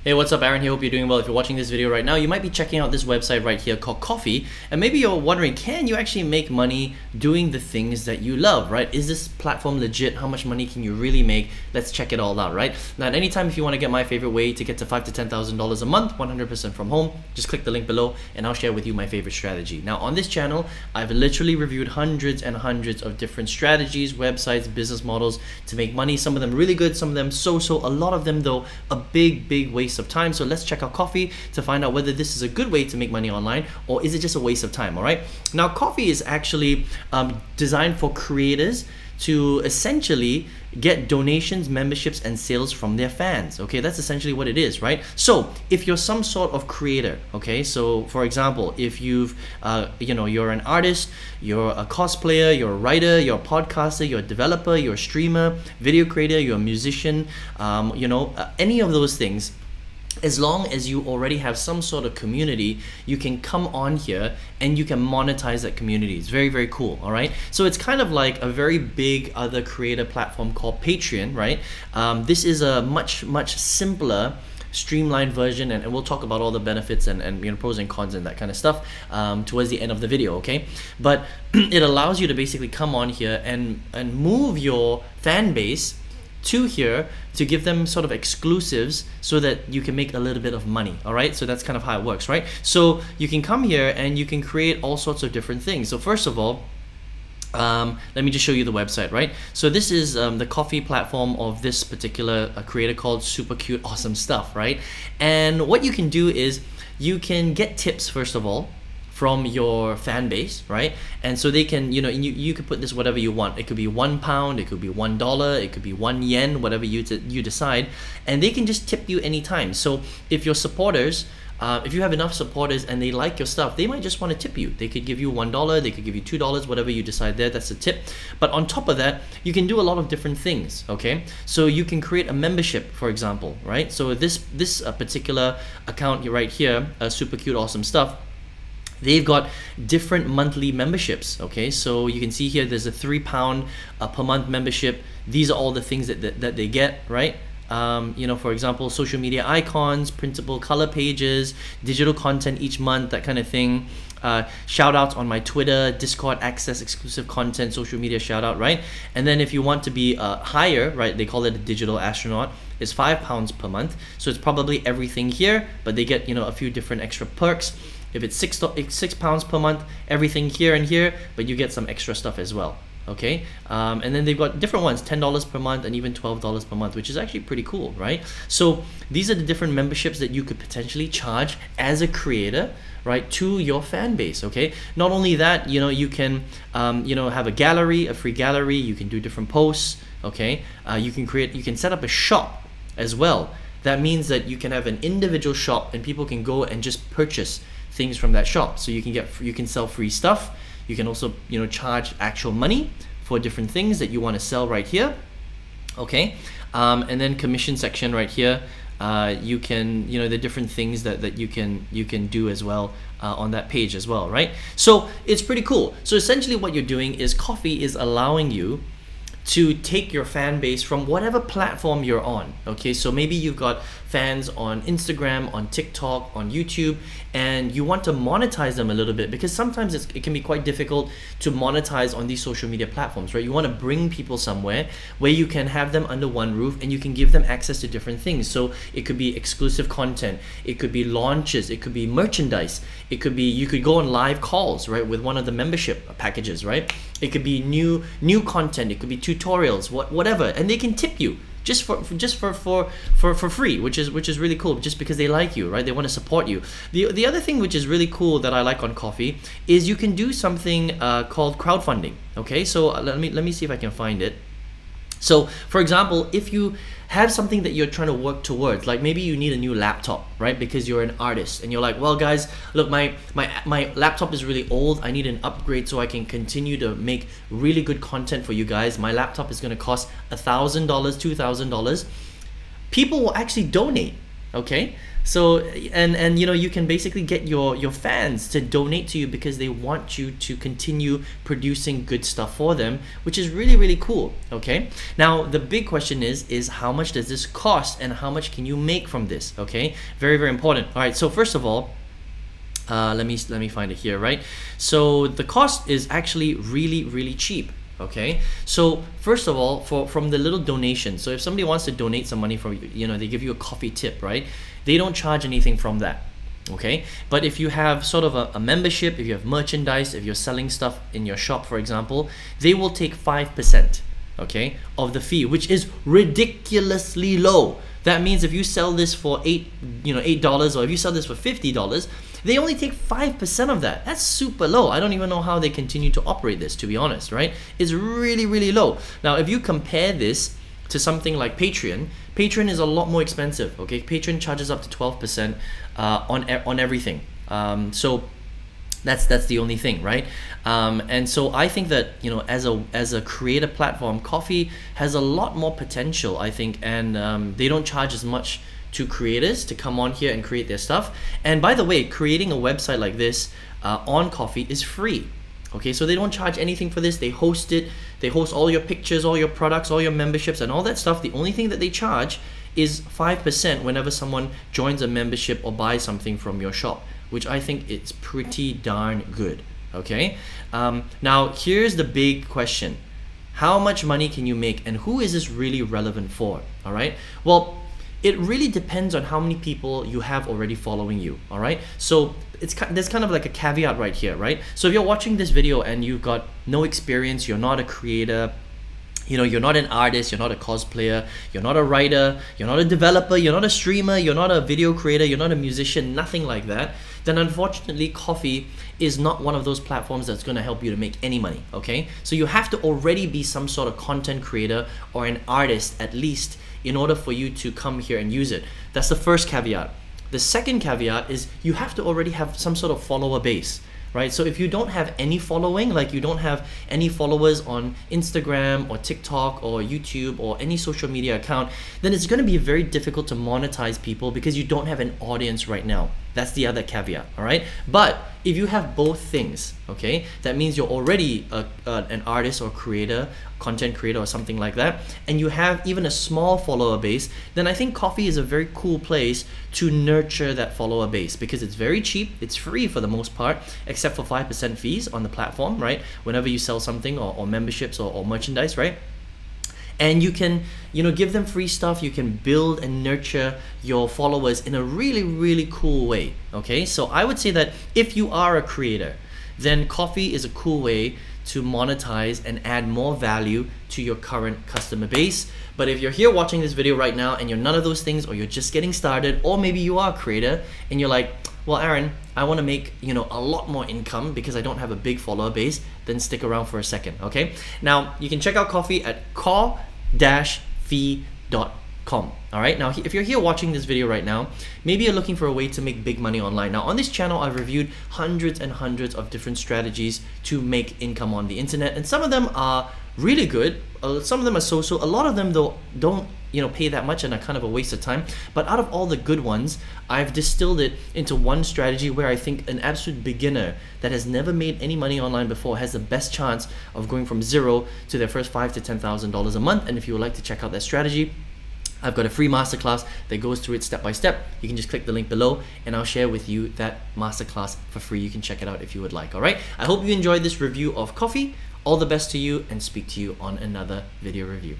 Hey, what's up? Aaron here. Hope you're doing well. If you're watching this video right now, you might be checking out this website right here called Coffee, and maybe you're wondering, can you actually make money doing the things that you love, right? Is this platform legit? How much money can you really make? Let's check it all out, right? Now, at any time, if you want to get my favorite way to get to $5,000 to $10,000 a month, 100% from home, just click the link below and I'll share with you my favorite strategy. Now, on this channel, I've literally reviewed hundreds and hundreds of different strategies, websites, business models to make money. Some of them really good, some of them so-so, a lot of them though, a big waste of time. So let's check out Coffee to find out whether this is a good way to make money online or is it just a waste of time. All right, now Coffee is actually designed for creators to essentially get donations, memberships, and sales from their fans. Okay, that's essentially what it is, right? So if you're some sort of creator, okay, so for example, if you've you're an artist, you're a cosplayer, you're a writer, you're a podcaster, you're a developer, you're a streamer, video creator, you're a musician, any of those things, as long as you already have some sort of community, you can come on here and you can monetize that community. It's very cool. All right, so it's kind of like a very big other creator platform called Patreon, right? This is a much simpler, streamlined version, and we'll talk about all the benefits and pros and cons and that kind of stuff towards the end of the video. Okay, but it allows you to basically come on here and move your fan base to here to give them sort of exclusives so that you can make a little bit of money. All right, so that's kind of how it works, right? So you can come here and you can create all sorts of different things. So first of all, let me just show you the website, right? So this is the Coffee platform of this particular creator called Super Cute Awesome Stuff, right? And what you can do is you can get tips first of all from your fan base, right? And so they can, you could put this whatever you want. It could be £1, it could be $1, it could be £1, whatever you decide, and they can just tip you anytime. So if your supporters, if you have enough supporters and they like your stuff, they might just want to tip you. They could give you $1, they could give you $2, whatever you decide there, that's a tip. But on top of that, you can do a lot of different things, okay? So you can create a membership, for example, right? So this particular account right here, Super Cute Awesome Stuff, they've got different monthly memberships, okay? So you can see here there's a £3 per month membership. These are all the things that they get, right? For example, social media icons, printable color pages, digital content each month, that kind of thing. Shout outs on my Twitter, Discord access, exclusive content, social media shout out, right? And then if you want to be higher, right, they call it a digital astronaut, it's £5 per month. So it's probably everything here, but they get, a few different extra perks. If it's £6 per month, everything here and here, but you get some extra stuff as well. Okay, and then they've got different ones, $10 per month and even $12 per month, which is actually pretty cool, right? So these are the different memberships that you could potentially charge as a creator, right, to your fan base. Okay, not only that, you can have a gallery, a free gallery. You can do different posts. Okay, you can set up a shop as well. That means that you can have an individual shop and people can go and just purchase things from that shop. So you can sell free stuff. You can also charge actual money for different things that you want to sell right here. Okay, and then commission section right here. You can the different things that you can do as well on that page as well, right? So it's pretty cool. So essentially what you're doing is Coffee is allowing you to take your fan base from whatever platform you're on. Okay, so maybe you've got fans on Instagram, on TikTok, on YouTube, and you want to monetize them a little bit, because sometimes it can be quite difficult to monetize on these social media platforms, right? You want to bring people somewhere where you can have them under one roof and you can give them access to different things. So it could be exclusive content, it could be launches, it could be merchandise, it could be you could go on live calls, right, with one of the membership packages, right? It could be new content, it could be tutorials, whatever, and they can tip you just for free, which is really cool, just because they like you, right? They want to support you. The other thing which is really cool that I like on Coffee is you can do something called crowdfunding. Okay, so let me see if I can find it. So for example, if you have something that you're trying to work towards, like maybe you need a new laptop, right? Because you're an artist and you're like, well guys, look, my laptop is really old. I need an upgrade so I can continue to make really good content for you guys. My laptop is going to cost $1,000, $2,000. People will actually donate Okay, so and you know, you can basically get your fans to donate to you because they want you to continue producing good stuff for them, which is really, really cool. Okay, now the big question is how much does this cost and how much can you make from this? Okay, very, very important. All right, so first of all, let me find it here, right? So the cost is actually really, really cheap. Okay, so first of all, from the little donation, so if somebody wants to donate some money from you know, they give you a coffee tip, right? They don't charge anything from that. Okay, but if you have sort of a membership, if you have merchandise, if you're selling stuff in your shop, for example, they will take 5%, okay, of the fee, which is ridiculously low. That means if you sell this for $8, or if you sell this for $50, they only take 5% of that. That's super low. I don't even know how they continue to operate this, to be honest, right? It's really, really low. Now, if you compare this to something like Patreon, Patreon is a lot more expensive, okay? Patreon charges up to 12% on everything. So that's the only thing, right? And so I think that, you know, as a creator platform, Coffee has a lot more potential, I think, and they don't charge as much to creators to come on here and create their stuff. And by the way, creating a website like this on Coffee is free. Okay, so they don't charge anything for this. They host it. They host all your pictures, all your products, all your memberships, and all that stuff. The only thing that they charge is 5% whenever someone joins a membership or buys something from your shop, which I think it's pretty darn good. Okay, now here's the big question: how much money can you make, and who is this really relevant for? All right, well, it really depends on how many people you have already following you. All right, so there's kind of like a caveat right here, right? So if you're watching this video and you've got no experience, you're not a creator, you know, you're not an artist, you're not a cosplayer, you're not a writer, you're not a developer, you're not a streamer, you're not a video creator, you're not a musician, nothing like that, then unfortunately Coffee is not one of those platforms that's going to help you to make any money. Okay, so you have to already be some sort of content creator or an artist at least in order for you to come here and use it. That's the first caveat. The second caveat is you have to already have some sort of follower base, right? So if you don't have any following, like you don't have any followers on Instagram or TikTok or YouTube or any social media account, then it's going to be very difficult to monetize people because you don't have an audience right now. That's the other caveat, all right? But if you have both things, okay, that means you're already an artist or creator, content creator or something like that, and you have even a small follower base, then I think Coffee is a very cool place to nurture that follower base because it's very cheap, it's free for the most part, except for 5% fees on the platform, right? Whenever you sell something or memberships or merchandise, right? And you can, you know, give them free stuff. You can build and nurture your followers in a really, really cool way. Okay, so I would say that if you are a creator, then Coffee is a cool way to monetize and add more value to your current customer base. But if you're here watching this video right now and you're none of those things, or you're just getting started, or maybe you are a creator and you're like, well, Aaron, I want to make, you know, a lot more income because I don't have a big follower base, then stick around for a second, okay? Now, you can check out Coffee at core-fee.com. All right, now if you're here watching this video right now, maybe you're looking for a way to make big money online. Now on this channel, I've reviewed hundreds and hundreds of different strategies to make income on the internet, and some of them are really good, some of them are so-so, a lot of them though don't, you know, pay that much and are kind of a waste of time. But out of all the good ones, I've distilled it into one strategy where I think an absolute beginner that has never made any money online before has the best chance of going from zero to their first $5,000 to $10,000 a month. And if you would like to check out that strategy, I've got a free masterclass that goes through it step by step. You can just click the link below and I'll share with you that masterclass for free. You can check it out if you would like, all right? I hope you enjoyed this review of Coffee. All the best to you, and speak to you on another video review.